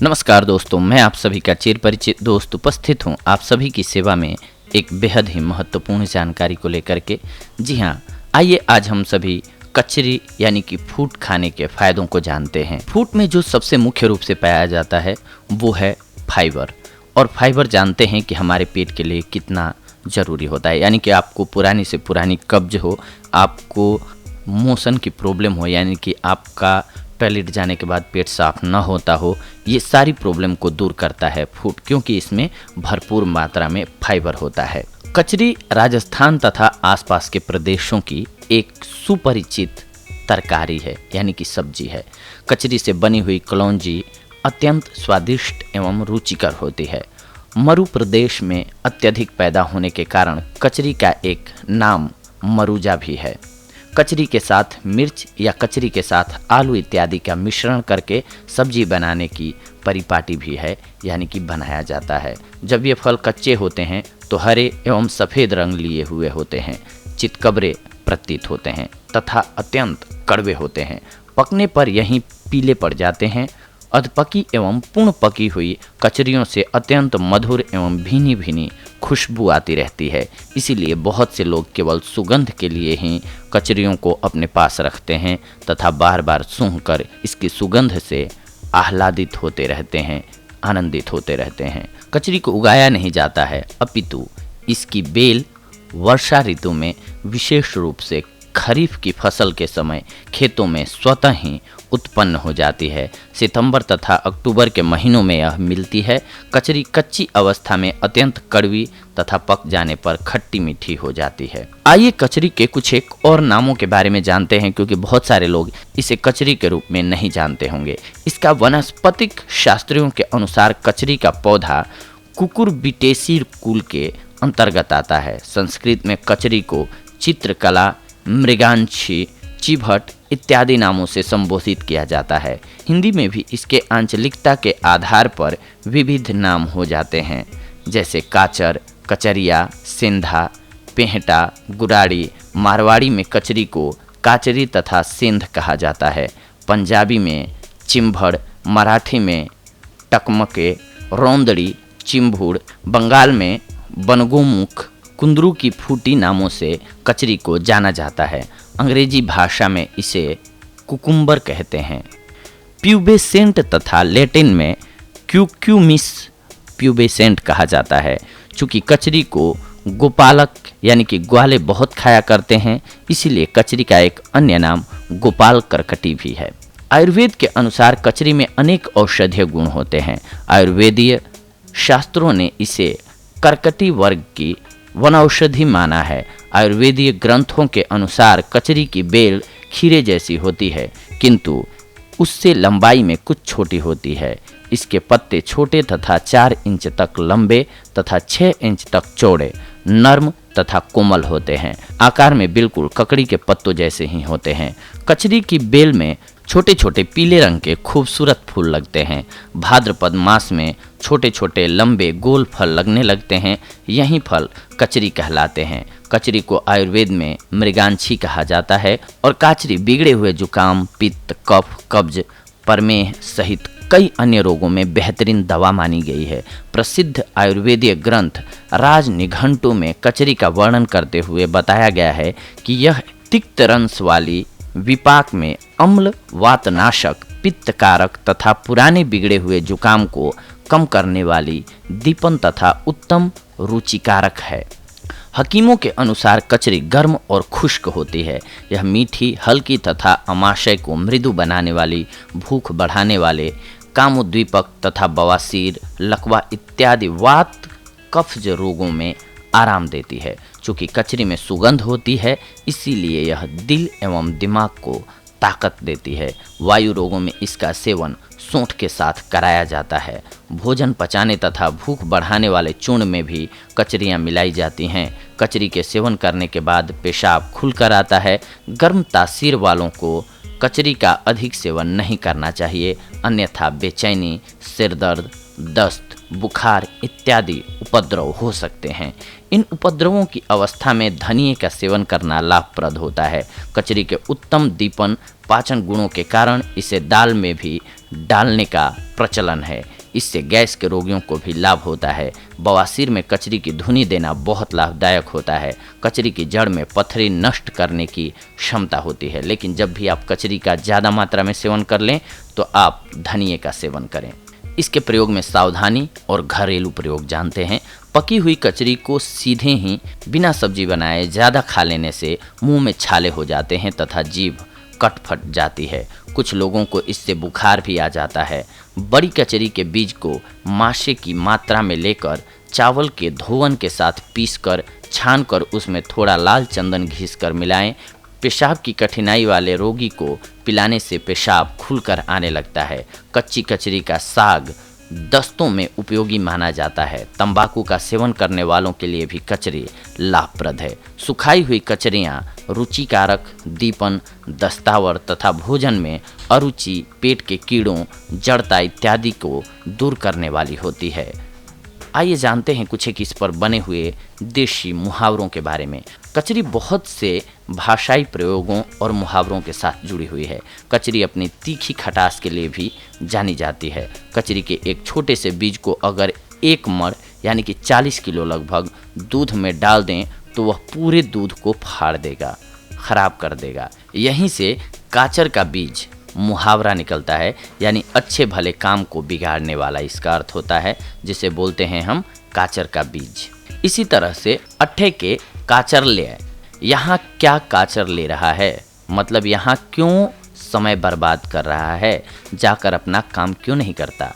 नमस्कार दोस्तों, मैं आप सभी का चिर परिचित दोस्त उपस्थित हूं आप सभी की सेवा में एक बेहद ही महत्वपूर्ण जानकारी को लेकर के। जी हां, आइए आज हम सभी कचरी यानी कि फूट खाने के फायदों को जानते हैं। फूट में जो सबसे मुख्य रूप से पाया जाता है वो है फाइबर। और फाइबर जानते हैं कि हमारे पेट के लिए कितना ज़रूरी होता है। यानी कि आपको पुरानी से पुरानी कब्ज हो, आपको मोशन की प्रॉब्लम हो, यानी कि आपका टॉयलेट जाने के बाद पेट साफ न होता हो, ये सारी प्रॉब्लम को दूर करता है फूट, क्योंकि इसमें भरपूर मात्रा में फाइबर होता है। कचरी राजस्थान तथा आसपास के प्रदेशों की एक सुपरिचित तरकारी है, यानी कि सब्जी है। कचरी से बनी हुई कलौंजी अत्यंत स्वादिष्ट एवं रुचिकर होती है। मरु प्रदेश में अत्यधिक पैदा होने के कारण कचरी का एक नाम मरुजा भी है। कचरी के साथ मिर्च या कचरी के साथ आलू इत्यादि का मिश्रण करके सब्जी बनाने की परिपाटी भी है, यानी कि बनाया जाता है। जब ये फल कच्चे होते हैं तो हरे एवं सफ़ेद रंग लिए हुए होते हैं, चितकबरे प्रतीत होते हैं तथा अत्यंत कड़वे होते हैं। पकने पर यहीं पीले पड़ जाते हैं। अधपकी एवं पूर्ण पकी हुई कचरियों से अत्यंत मधुर एवं भीनी भीनी खुशबू आती रहती है। इसीलिए बहुत से लोग केवल सुगंध के लिए ही कचरियों को अपने पास रखते हैं तथा बार बार सूंघकर इसकी सुगंध से आह्लादित होते रहते हैं, आनंदित होते रहते हैं। कचरी को उगाया नहीं जाता है, अपितु इसकी बेल वर्षा ऋतु में विशेष रूप से खरीफ की फसल के समय खेतों में स्वतः ही उत्पन्न हो जाती है। सितंबर तथा अक्टूबर के महीनों में यह मिलती है। कचरी कच्ची अवस्था में अत्यंत कड़वी तथा पक जाने पर खट्टी मीठी हो जाती है। आइए कचरी के कुछ एक और नामों के बारे में जानते हैं, क्योंकि बहुत सारे लोग इसे कचरी के रूप में नहीं जानते होंगे। इसका वनस्पतिक शास्त्रियों के अनुसार कचरी का पौधा कुकुरबिटेसी कुल के अंतर्गत आता है। संस्कृत में कचरी को चित्रकला, मृगांशी, चिभट इत्यादि नामों से संबोधित किया जाता है। हिंदी में भी इसके आंचलिकता के आधार पर विविध नाम हो जाते हैं, जैसे काचर, कचरिया, सिंधा, पेहटा, गुराड़ी। मारवाड़ी में कचरी को काचरी तथा सिंध कहा जाता है। पंजाबी में चिंभड़, मराठी में टकमके, रौंदड़ी, चिंभुड़, बंगाल में बनगोमुख, कुंदरू की फूटी नामों से कचरी को जाना जाता है। अंग्रेजी भाषा में इसे कुकुम्बर कहते हैं। प्यूबेसेंट तथा लैटिन में क्यूक्यूमिस प्यूबेसेंट कहा जाता है। चूँकि कचरी को गोपालक यानी कि ग्वाले बहुत खाया करते हैं, इसीलिए कचरी का एक अन्य नाम गोपाल करकटी भी है। आयुर्वेद के अनुसार कचरी में अनेक औषधीय गुण होते हैं। आयुर्वेदीय शास्त्रों ने इसे करकटी वर्ग की वनौषधि माना है। आयुर्वेदीय ग्रंथों के अनुसार कचरी की बेल खीरे जैसी होती है, किंतु उससे लंबाई में कुछ छोटी होती है। इसके पत्ते छोटे तथा 4 इंच तक लंबे तथा 6 इंच तक चौड़े, नर्म तथा कोमल होते हैं। आकार में बिल्कुल ककड़ी के पत्तों जैसे ही होते हैं। कचरी की बेल में छोटे छोटे पीले रंग के खूबसूरत फूल लगते हैं। भाद्रपद मास में छोटे छोटे लंबे गोल फल लगने लगते हैं। यही फल कचरी कहलाते हैं। कचरी को आयुर्वेद में मृगांशी कहा जाता है और काचरी बिगड़े हुए जुकाम, पित्त, कफ, कब्ज, प्रमेह सहित कई अन्य रोगों में बेहतरीन दवा मानी गई है। प्रसिद्ध आयुर्वेदीय ग्रंथ राजनिघंटु में कचरी का वर्णन करते हुए बताया गया है कि यह तिक्त रंस वाली, विपाक में अम्ल, वातनाशक, पित्तकारक तथा पुराने बिगड़े हुए जुकाम को कम करने वाली दीपन तथा उत्तम रुचिकारक है। हकीमों के अनुसार कचरी गर्म और खुश्क होती है। यह मीठी, हल्की तथा अमाशय को मृदु बनाने वाली, भूख बढ़ाने वाले, कामोद्दीपक तथा बवासीर, लकवा इत्यादि वात कफज रोगों में आराम देती है। चूँकि कचरी में सुगंध होती है, इसीलिए यह दिल एवं दिमाग को ताकत देती है। वायु रोगों में इसका सेवन सौंठ के साथ कराया जाता है। भोजन पचाने तथा भूख बढ़ाने वाले चूर्ण में भी कचरियाँ मिलाई जाती हैं। कचरी के सेवन करने के बाद पेशाब खुलकर आता है। गर्म तासीर वालों को कचरी का अधिक सेवन नहीं करना चाहिए, अन्यथा बेचैनी, सिरदर्द, दस्त, बुखार इत्यादि उपद्रव हो सकते हैं। इन उपद्रवों की अवस्था में धनिये का सेवन करना लाभप्रद होता है। कचरी के उत्तम दीपन पाचन गुणों के कारण इसे दाल में भी डालने का प्रचलन है। इससे गैस के रोगियों को भी लाभ होता है। बवासीर में कचरी की धुनी देना बहुत लाभदायक होता है। कचरी की जड़ में पथरी नष्ट करने की क्षमता होती है, लेकिन जब भी आप कचरी का ज़्यादा मात्रा में सेवन कर लें तो आप धनिये का सेवन करें। इसके प्रयोग में सावधानी और घरेलू प्रयोग जानते हैं। पकी हुई कचरी को सीधे ही बिना सब्जी बनाए ज़्यादा खा लेने से मुंह में छाले हो जाते हैं तथा जीभ कट फट जाती है। कुछ लोगों को इससे बुखार भी आ जाता है। बड़ी कचरी के बीज को माशे की मात्रा में लेकर चावल के धोवन के साथ पीसकर छानकर उसमें थोड़ा लाल चंदन घिसकर मिलाएं। पेशाब की कठिनाई वाले रोगी को पिलाने से पेशाब खुलकर आने लगता है। कच्ची कचरी का साग दस्तों में उपयोगी माना जाता है। तंबाकू का सेवन करने वालों के लिए भी कचरी लाभप्रद है। सुखाई हुई कचरियाँ रुचिकारक, दीपन, दस्तावर तथा भोजन में अरुचि, पेट के कीड़ों, जड़ता इत्यादि को दूर करने वाली होती है। आइए जानते हैं कुछ एक इस पर बने हुए देशी मुहावरों के बारे में। कचरी बहुत से भाषाई प्रयोगों और मुहावरों के साथ जुड़ी हुई है। कचरी अपनी तीखी खटास के लिए भी जानी जाती है। कचरी के एक छोटे से बीज को अगर एक मण यानी कि 40 किलो लगभग दूध में डाल दें तो वह पूरे दूध को फाड़ देगा, खराब कर देगा। यहीं से काचर का बीज मुहावरा निकलता है, यानी अच्छे भले काम को बिगाड़ने वाला इसका अर्थ होता है, जिसे बोलते हैं हम काचर का बीज। इसी तरह से अट्ठे के काचर ले, यहाँ क्या काचर ले रहा है, मतलब यहाँ क्यों समय बर्बाद कर रहा है, जाकर अपना काम क्यों नहीं करता।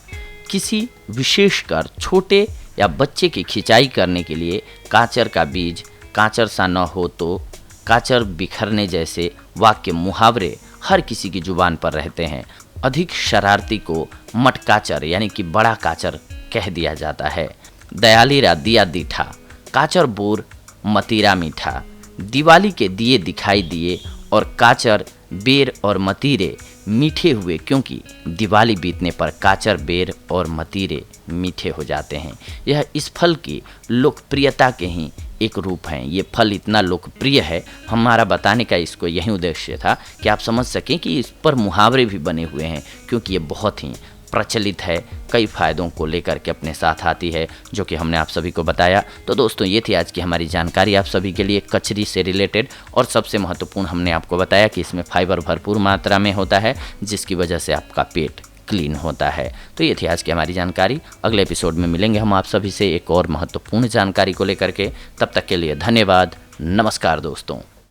किसी विशेषकर छोटे या बच्चे की खिंचाई करने के लिए काचर का बीज, काचर सा न हो तो, काचर बिखरने जैसे वाक्य मुहावरे हर किसी की जुबान पर रहते हैं। अधिक शरारती को मटकाचर यानी कि बड़ा काचर कह दिया जाता है। दयालीरा दिया दीठा, काचर बोर मतीरा मीठा। दिवाली के दिए दिखाई दिए और काचर, बेर और मतीरे मीठे हुए, क्योंकि दिवाली बीतने पर काचर, बेर और मतीरे मीठे हो जाते हैं। यह इस फल की लोकप्रियता के ही एक रूप हैं। ये फल इतना लोकप्रिय है, हमारा बताने का इसको यही उद्देश्य था कि आप समझ सकें कि इस पर मुहावरे भी बने हुए हैं, क्योंकि ये बहुत ही प्रचलित है, कई फ़ायदों को लेकर के अपने साथ आती है, जो कि हमने आप सभी को बताया। तो दोस्तों, ये थी आज की हमारी जानकारी आप सभी के लिए कचरी से रिलेटेड। और सबसे महत्वपूर्ण हमने आपको बताया कि इसमें फाइबर भरपूर मात्रा में होता है, जिसकी वजह से आपका पेट क्लीन होता है। तो ये थी आज की हमारी जानकारी। अगले एपिसोड में मिलेंगे हम आप सभी से एक और महत्वपूर्ण जानकारी को लेकर के। तब तक के लिए धन्यवाद। नमस्कार दोस्तों।